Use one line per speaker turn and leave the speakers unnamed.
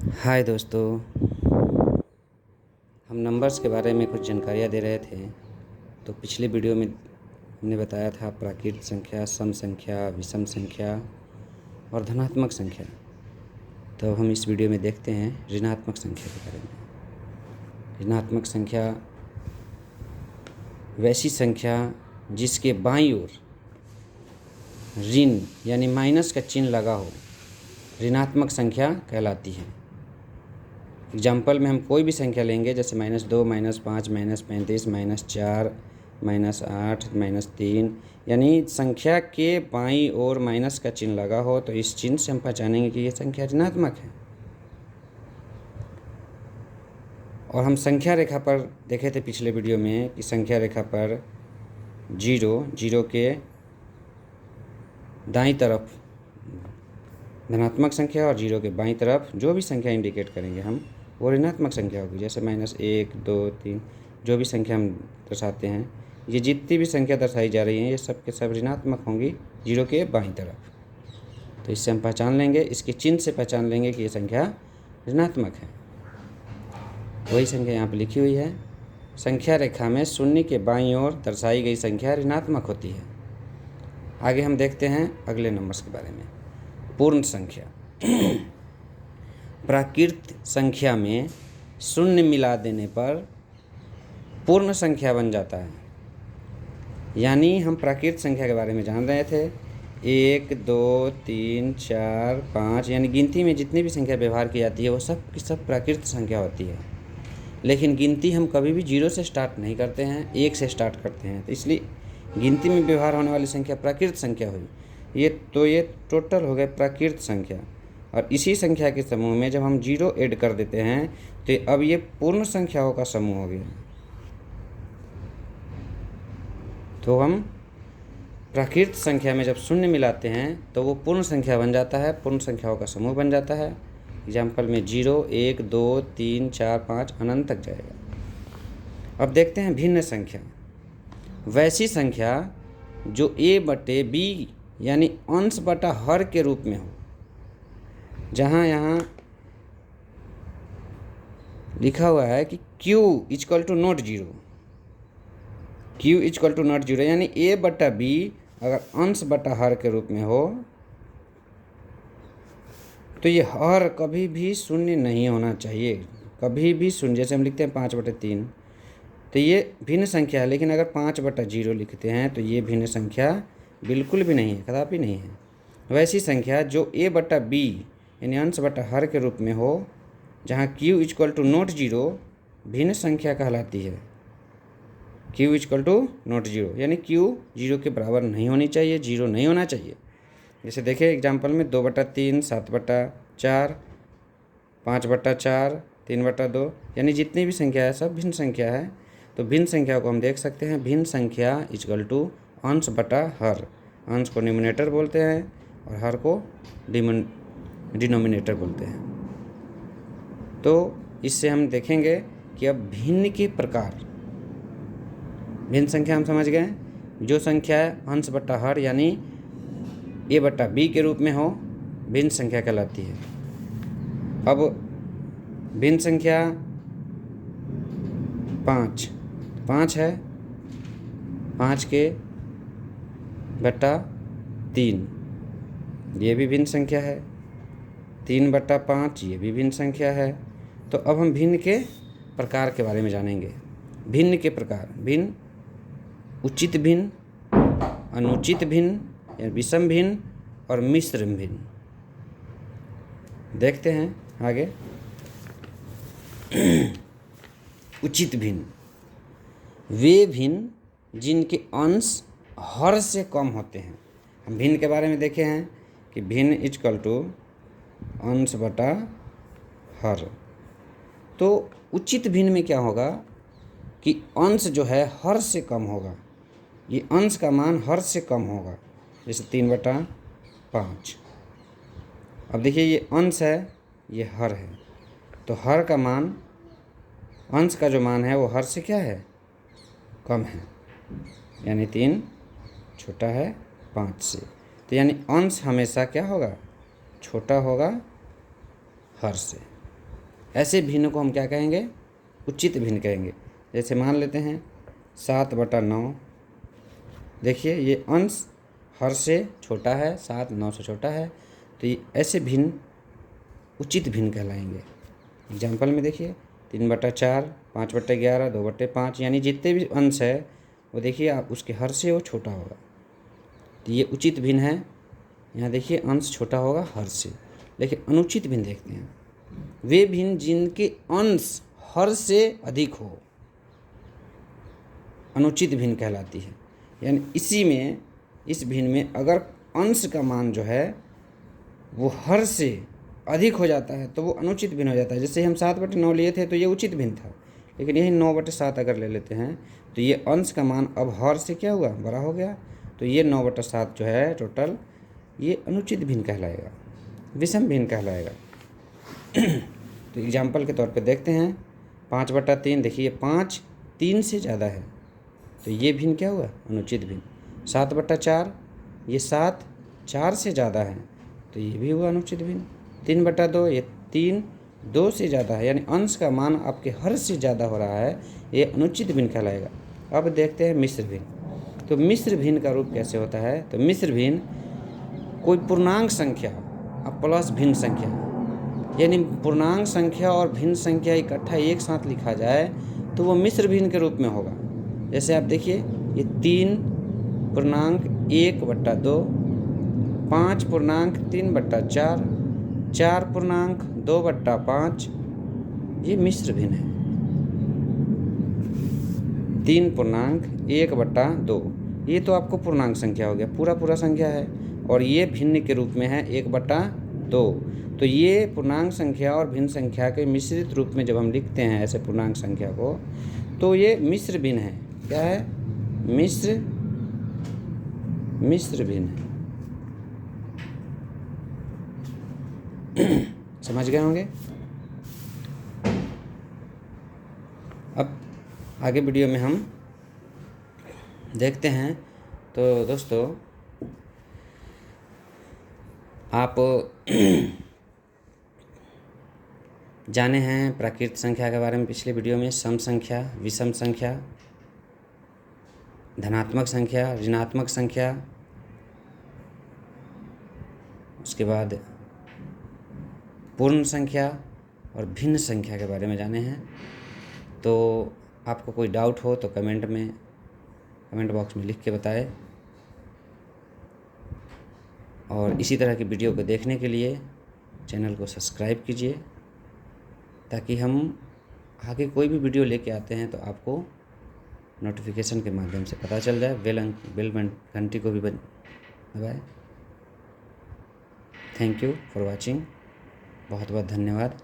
हाय दोस्तों, हम नंबर्स के बारे में कुछ जानकारियाँ दे रहे थे। तो पिछले वीडियो में हमने बताया था प्राकृत संख्या, सम संख्या, विषम संख्या और धनात्मक संख्या। तो हम इस वीडियो में देखते हैं ऋणात्मक संख्या के बारे में। ऋणात्मक संख्या वैसी संख्या जिसके बाईं ओर ऋण यानी माइनस का चिन्ह लगा हो, ऋणात्मक संख्या कहलाती है। एग्जाम्पल में हम कोई भी संख्या लेंगे, जैसे -2, -5, -35, -4, -8, -3, यानी संख्या के बाईं ओर माइनस का चिन्ह लगा हो तो इस चिन्ह से हम पहचानेंगे कि यह संख्या ऋणात्मक है। और हम संख्या रेखा पर देखे थे पिछले वीडियो में कि संख्या रेखा पर जीरो के दाईं तरफ धनात्मक संख्या और जीरो के बाईं तरफ जो भी संख्या इंडिकेट करेंगे हम, वो ऋणात्मक संख्या होगी। जैसे -1, 2, 3 जो भी संख्या हम दर्शाते हैं, ये जितनी भी संख्या दर्शाई जा रही हैं ये सब के सब ऋणात्मक होंगी जीरो के बाईं तरफ। तो इससे हम पहचान लेंगे, इसके चिन्ह से पहचान लेंगे कि ये संख्या ऋणात्मक है। वही संख्या यहाँ पर लिखी हुई है। संख्या रेखा में शून्य के बाईं ओर दर्शाई गई संख्या ऋणात्मक होती है। आगे हम देखते हैं अगले नंबर्स के बारे में। पूर्ण संख्या प्राकृत संख्या में शून्य मिला देने पर पूर्ण संख्या बन जाता है। यानी हम प्राकृत संख्या के बारे में जान रहे थे, 1, 2, 3, 4, 5, यानी गिनती में जितनी भी संख्या व्यवहार की जाती है वो सब की सब प्राकृत संख्या होती है। लेकिन गिनती हम कभी भी 0 से स्टार्ट नहीं करते हैं, 1 से स्टार्ट करते हैं। तो इसलिए गिनती में व्यवहार होने वाली संख्या प्राकृत संख्या हुई। ये टोटल हो गए प्राकृत संख्या। और इसी संख्या के समूह में जब हम 0 ऐड कर देते हैं तो अब ये पूर्ण संख्याओं का समूह हो गया। तो हम प्राकृत संख्या में जब शून्य मिलाते हैं तो वो पूर्ण संख्या बन जाता है, पूर्ण संख्याओं का समूह बन जाता है। एग्जाम्पल में 0, 1, 2, 3, 4, 5 अनंत तक जाएगा। अब देखते हैं भिन्न संख्या। वैसी संख्या जो a/b यानी अंश बटा हर के रूप में हो, जहाँ यहाँ लिखा हुआ है कि q = नॉट 0, q = नॉट 0, यानी a/b अगर अंश बटा हर के रूप में हो तो ये हर कभी भी शून्य नहीं होना चाहिए, कभी भी शून्य। जैसे हम लिखते हैं 5/3, तो ये भिन्न संख्या है। लेकिन अगर 5/0 लिखते हैं तो ये भिन्न संख्या बिल्कुल भी नहीं है, कदापि नहीं है। वैसी संख्या जो a/b यानी अंश बटा हर के रूप में हो, जहाँ q = नॉट 0 भिन्न संख्या कहलाती है। q = नॉट 0 यानी q 0 के बराबर नहीं होनी चाहिए, 0 नहीं होना चाहिए। जैसे देखिए एग्जाम्पल में 2/3, 7/4, 5/4, 3/2, यानी जितनी भी संख्या है सब भिन्न संख्या है। तो भिन्न संख्या को हम देख सकते हैं, भिन्न संख्या = अंश बटा हर। अंश को न्यूमरेटर बोलते हैं और हर को डिनोमिनेटर बोलते हैं। तो इससे हम देखेंगे कि अब भिन्न के प्रकार, भिन्न संख्या हम समझ गए। जो संख्या अंश बटा हर यानी a/b के रूप में हो, भिन्न संख्या कहलाती है। अब भिन्न संख्या 5 है, 5 के बटा 3 ये भी भिन्न संख्या है, 3/5 ये भी भिन्न संख्या है। तो अब हम भिन्न के प्रकार के बारे में जानेंगे। भिन्न के प्रकार: भिन्न, उचित भिन्न, अनुचित भिन्न या विषम भिन्न और मिश्र भिन्न। देखते हैं आगे। उचित भिन्न वे भिन्न जिनके अंश हर से कम होते हैं। हम भिन्न के बारे में देखे हैं कि भिन्न = अंश बटा हर। तो उचित भिन्न में क्या होगा कि अंश जो है हर से कम होगा, ये अंश का मान हर से कम होगा। जैसे 3/5। अब देखिए ये अंश है, ये हर है, तो हर का मान, अंश का जो मान है वो हर से क्या है, कम है, यानी 3 छोटा है 5 से। तो यानी अंश हमेशा क्या होगा, छोटा होगा हर से। ऐसे भिन्न को हम क्या कहेंगे? उचित भिन्न कहेंगे। जैसे मान लेते हैं 7/9, देखिए ये अंश हर से छोटा है, 7 9 से छोटा है, तो ये ऐसे भिन्न उचित भिन्न कहलाएंगे। एग्जाम्पल में देखिए 3/4, 5/11, 2/5, यानी जितने भी अंश है वो देखिए आप उसके हर से वो छोटा होगा, तो ये उचित भिन्न है। यहाँ देखिए अंश छोटा होगा हर से। लेकिन अनुचित भिन्न देखते हैं, वे भिन्न जिनके अंश हर से अधिक हो, अनुचित भिन्न कहलाती है। यानी इस भिन्न में अगर अंश का मान जो है वो हर से अधिक हो जाता है तो वो अनुचित भिन्न हो जाता है। जैसे हम 7/9 लिए थे तो ये उचित भिन्न था, लेकिन यही 9/7 अगर ले लेते हैं तो ये अंश का मान अब हर से क्या हुआ? बड़ा हो गया, तो ये 9/7 जो है टोटल ये अनुचित भिन्न कहलाएगा, विषम भिन्न कहलाएगा। तो एग्जाम्पल के तौर पे देखते हैं 5/3, देखिए 5 3 से ज़्यादा है, तो ये भिन्न क्या हुआ? अनुचित भिन्न। 7/4, ये 7 4 से ज़्यादा है, तो ये भी हुआ अनुचित भिन्न। 3/2, ये 3 2 से ज़्यादा है, यानी अंश का मान आपके हर से ज़्यादा हो रहा है, ये अनुचित भिन्न कहलाएगा। अब देखते हैं मिश्र भिन्न। तो मिश्र भिन्न का रूप कैसे होता है? तो मिश्र भिन्न कोई पूर्णांक संख्या अब प्लस भिन्न संख्या, यानी पूर्णांक संख्या और भिन्न संख्या इकट्ठा एक साथ लिखा जाए तो वो मिश्र भिन्न के रूप में होगा। जैसे आप देखिए ये 3.1/2, 5.3/4, 4.2/5, ये मिश्र भिन्न है। 3.1/2 ये तो आपको पूर्णांक संख्या हो गया, पूरा संख्या है, और ये भिन्न के रूप में है 1/2। तो ये पूर्णांक संख्या और भिन्न संख्या के मिश्रित रूप में जब हम लिखते हैं ऐसे पूर्णांक संख्या को, तो ये मिश्र भिन्न है। क्या है? मिश्र भिन्न है। समझ गए होंगे। अब आगे वीडियो में हम देखते हैं। तो दोस्तों आप जाने हैं प्राकृत संख्या के बारे में पिछले वीडियो में, सम संख्या, विषम संख्या, धनात्मक संख्या, ऋणात्मक संख्या, उसके बाद पूर्ण संख्या और भिन्न संख्या के बारे में जाने हैं। तो आपको कोई डाउट हो तो कमेंट बॉक्स में लिख के बताएं, और इसी तरह की वीडियो को देखने के लिए चैनल को सब्सक्राइब कीजिए, ताकि हम आगे कोई भी वीडियो लेके आते हैं तो आपको नोटिफिकेशन के माध्यम से पता चल जाए। बेल घंटी को भी दबाएं। Thank you for watching. बहुत बहुत धन्यवाद।